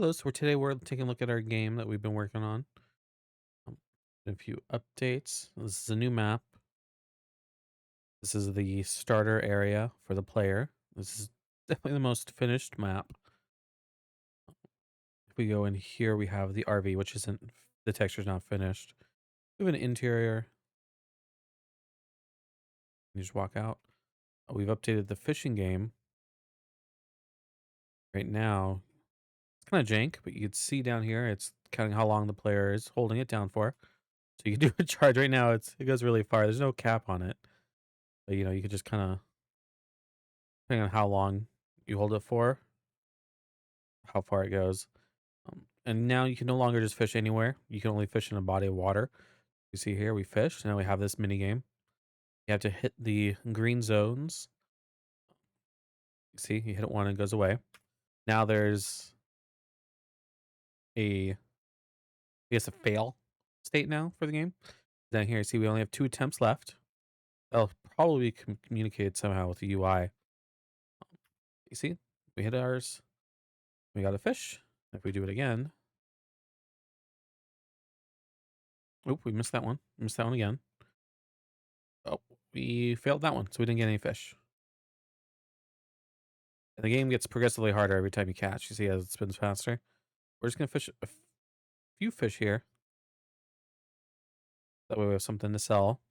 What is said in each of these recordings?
Hello, so today we're taking a look at our game that we've been working on. Um, a few updates. This is a new map. This is the starter area for the player. This is definitely the most finished map. If we go in here, we have the RV, which isn't, the texture's not finished. We have an interior. You just walk out. We've updated the fishing game. Right now, it's kind of jank, but you can see down here, it's counting how long the player is holding it down for. So you can do a charge right now. It goes really far. There's no cap on it. But you could just kind of, depending on how long you hold it for, how far it goes. And now you can no longer just fish anywhere. You can only fish in a body of water. You see here, we fished. Now we have this mini game. You have to hit the green zones. You see, you hit it one and it goes away. Now there's a, I guess, a fail state now for the game. Down here, you see, we only have 2 attempts left. That'll probably be communicated somehow with the UI. You see, we hit ours. We got a fish. If we do it again, oop, we missed that one. Missed that one again. Oh, we failed that one, so we didn't get any fish. And the game gets progressively harder every time you catch. You see as it spins faster. We're just gonna fish a few fish here. That way we have something to sell.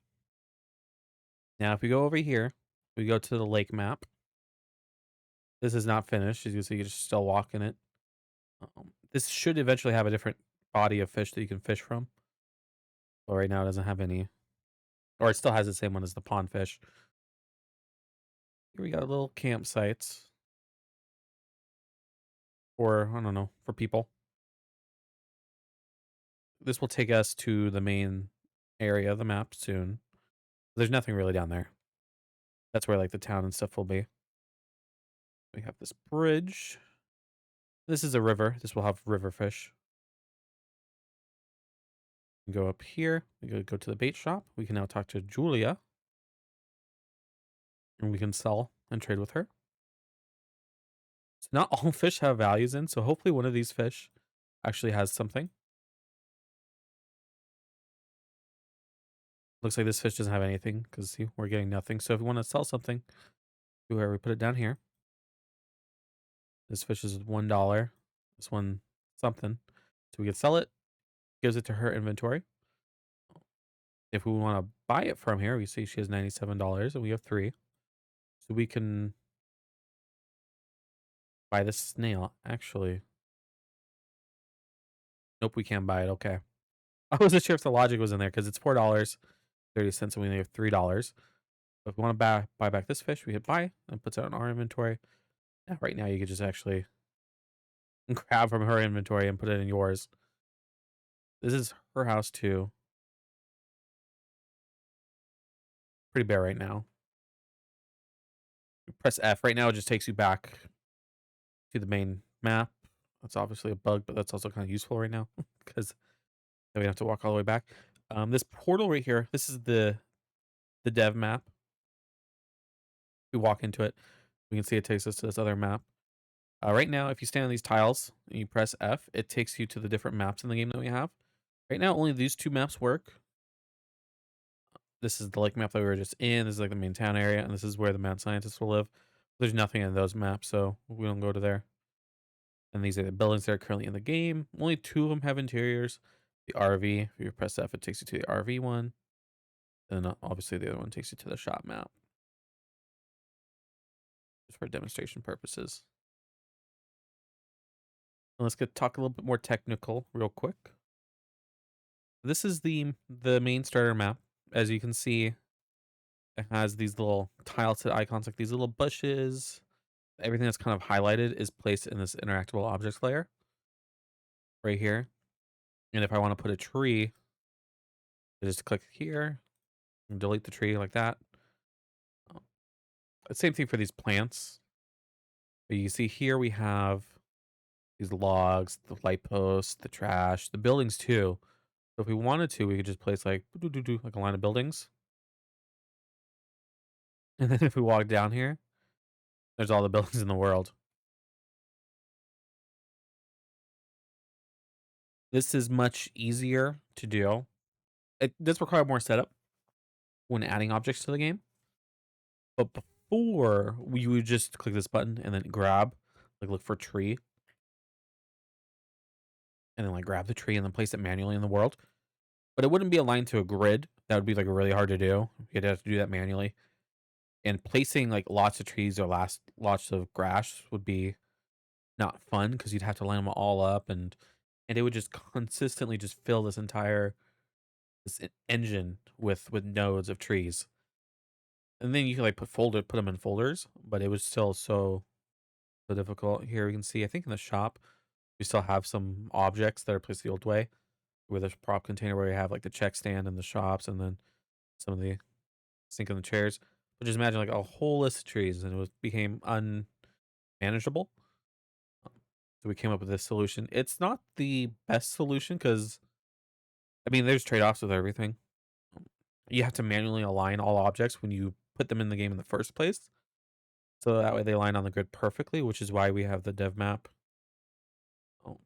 Now, if we go over here, we go to the lake map. This is not finished. As you can see, you're just still walking it. This should eventually have a different body of fish that you can fish from. But right now it doesn't have any. Or it still has the same one as the pond fish. Here we got little campsites. For, I don't know, for people. This will take us to the main area of the map soon. There's nothing really down there. That's where like the town and stuff will be. We have this bridge. This is a river. This will have river fish. We go up here. We go to the bait shop. We can now talk to Julia. And we can sell and trade with her. So not all fish have values in, so hopefully one of these fish actually has something. Looks like this fish doesn't have anything because see, we're getting nothing. So if we want to sell something, do where we put it down here. This fish is $1. This one something. So we can sell it, gives it to her inventory. If we want to buy it from here, we see she has $97 and we have 3. So we can buy this snail. Actually, nope, we can't buy it. Okay. I wasn't sure if the logic was in there because it's $4.30 and we only have $3. If we want to buy back this fish, we hit buy and puts it on our inventory. Yeah, right now you could just actually grab from her inventory and put it in yours. This is her house too. Pretty bare right now. Press F. Right now it just takes you back to the main map. That's obviously a bug, but that's also kind of useful right now because we have to walk all the way back. This portal right here, this is the dev map. We walk into it, we can see it takes us to this other map. Right now, if you stand on these tiles and you press F, it takes you to the different maps in the game that we have. Right now, only these 2 maps work. This is the lake map that we were just in. This is like the main town area, and this is where the mad scientists will live. There's nothing in those maps, so we don't go to there. And these are the buildings that are currently in the game. Only 2 of them have interiors. The RV, if you press F, it takes you to the RV one. And obviously the other one takes you to the shop map. Just for demonstration purposes. And let's talk a little bit more technical real quick. This is the main starter map. As you can see, it has these little tile set icons like these little bushes. Everything that's kind of highlighted is placed in this interactable objects layer right here. And if I want to put a tree, I just click here and delete the tree like that. Um, Same thing for these plants. But you see here we have these logs, the light posts, the trash, the buildings too. So if we wanted to, we could just place like like a line of buildings. And then if we walk down here, there's all the buildings in the world. This is much easier to do. It does require more setup when adding objects to the game, but before you would just click this button and then grab, like look for tree, and then like grab the tree and then place it manually in the world. But it wouldn't be aligned to a grid. That would be like really hard to do. You'd have to do that manually. And placing like lots of trees or lots of grass would be not fun because you'd have to line them all up and it would just consistently just fill this entire engine with nodes of trees. And then you can like put them in folders, but it was still so difficult. Here we can see I think in the shop we still have some objects that are placed the old way with a prop container where you have like the check stand in the shops and then some of the sink and the chairs. But just imagine like a whole list of trees and became unmanageable. So we came up with this solution. It's not the best solution because I mean there's trade-offs with everything. You have to manually align all objects when you put them in the game in the first place. So that way they align on the grid perfectly, which is why we have the dev map. Oh,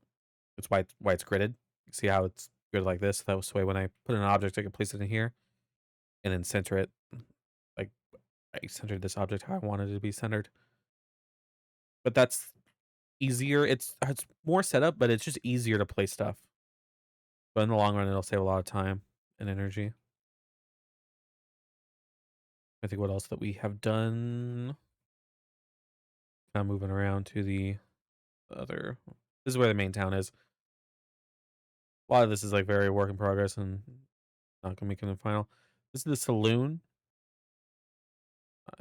it's why it's gridded. See how it's gridded like this? That was the way when I put an object, I can place it in here and then center it. Like I centered this object how I wanted it to be centered. But that's easier. It's more setup, but it's just easier to place stuff. But in the long run, it'll save a lot of time and energy. I think what else that we have done. Kind of moving around to the other. This is where the main town is. A lot of this is like very work in progress and not gonna make it in final. This is the saloon.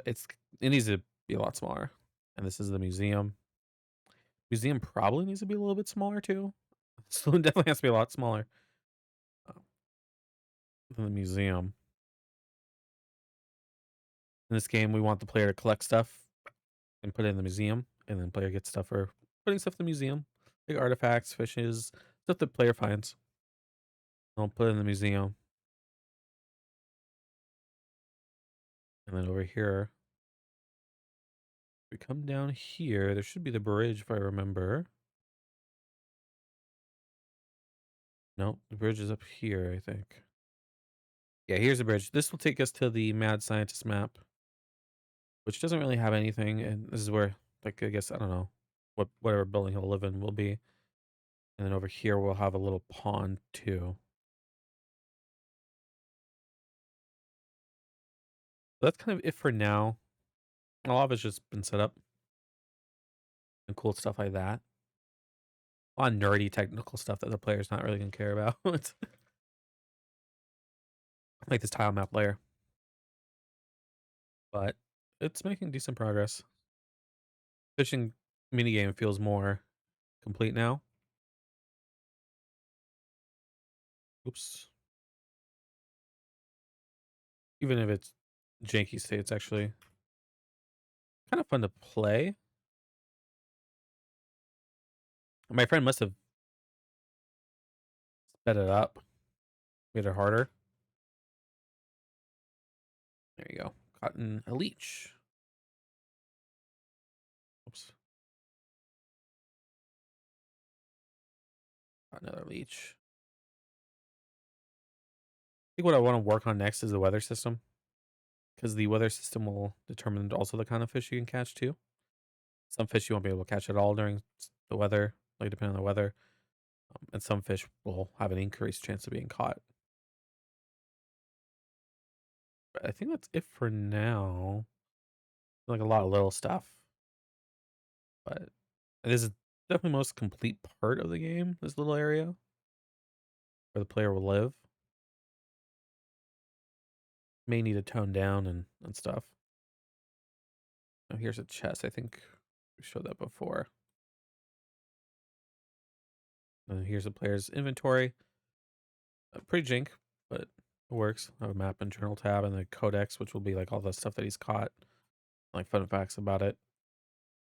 It needs to be a lot smaller. And this is the museum. Museum probably needs to be a little bit smaller too. Saloon definitely has to be a lot smaller uh, than the museum. In this game, we want the player to collect stuff and put it in the museum, and then player gets stuff for putting stuff in the museum, like artifacts, fishes, stuff the player finds. I'll put it in the museum. And then over here, we come down here. There should be the bridge if I remember. No, the bridge is up here, I think. Yeah, here's the bridge. This will take us to the Mad Scientist map, which doesn't really have anything. And this is where, like, I guess, I don't know, whatever building he'll live in will be. And then over here, we'll have a little pond too. So that's kind of it for now. A lot of it's just been set up and cool stuff like that. A lot of nerdy technical stuff that the player's not really going to care about. It's like this tile map layer. But it's making decent progress. Fishing minigame feels more complete now. Oops. Even if it's janky state, it's actually kind of fun to play. My friend must have sped it up, made it harder. There you go. Cotton a leech. Oops. Got another leech. I think what I want to work on next is the weather system. Because the weather system will determine also the kind of fish you can catch too. Some fish you won't be able to catch at all during the weather, like depending on the weather. And some fish will have an increased chance of being caught. But I think that's it for now. Like a lot of little stuff. But this is definitely the most complete part of the game, this little area where the player will live. May need to tone down and stuff. Oh, here's a chest. I think we showed that before. And here's the player's inventory. Pretty jank, but it works. I have a map and journal tab and the codex, which will be like all the stuff that he's caught, like fun facts about it.